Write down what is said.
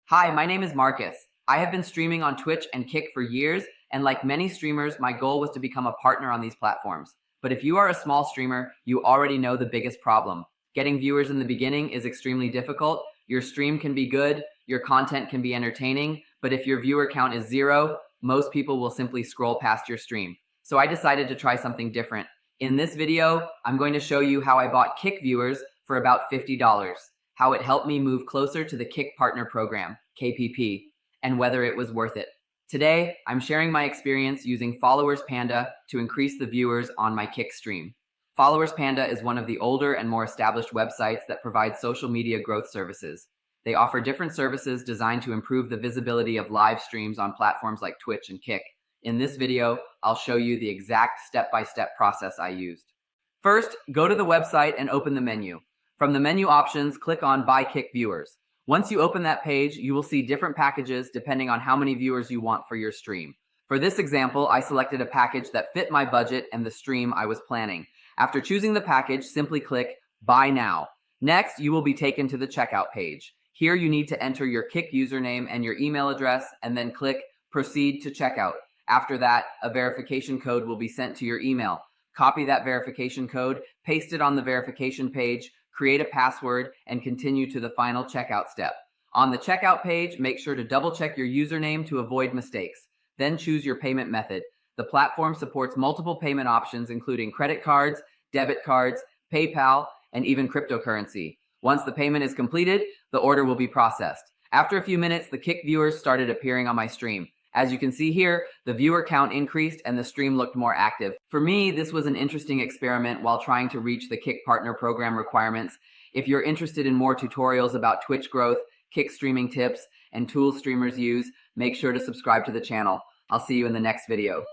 Hi, my name is Marcus. I have been streaming on Twitch and Kick for years, and like many streamers, my goal was to become a partner on these platforms. But if you are a small streamer, you already know the biggest problem. Getting viewers in the beginning is extremely difficult. Your stream can be good, your content can be entertaining, but if your viewer count is 0, most people will simply scroll past your stream. So I decided to try something different. In this video, I'm going to show you how I bought Kick viewers for about $50. How it helped me move closer to the Kick Partner Program, KPP, and whether it was worth it. Today, I'm sharing my experience using FollowersPanda to increase the viewers on my Kick stream. FollowersPanda is one of the older and more established websites that provides social media growth services. They offer different services designed to improve the visibility of live streams on platforms like Twitch and Kick. In this video, I'll show you the exact step-by-step process I used. First, go to the website and open the menu. From the menu options, click on Buy Kick Viewers. Once you open that page, you will see different packages depending on how many viewers you want for your stream. For this example, I selected a package that fit my budget and the stream I was planning. After choosing the package, simply click Buy Now. Next, you will be taken to the checkout page. Here you need to enter your Kick username and your email address, and then click Proceed to Checkout. After that, a verification code will be sent to your email. Copy that verification code, paste it on the verification page, create a password, and continue to the final checkout step. On the checkout page, make sure to double-check your username to avoid mistakes. Then choose your payment method. The platform supports multiple payment options, including credit cards, debit cards, PayPal, and even cryptocurrency. Once the payment is completed, the order will be processed. After a few minutes, the Kick viewers started appearing on my stream. As you can see here, the viewer count increased and the stream looked more active. For me, this was an interesting experiment while trying to reach the Kick Partner Program requirements. If you're interested in more tutorials about Twitch growth, Kick streaming tips, and tools streamers use, make sure to subscribe to the channel. I'll see you in the next video.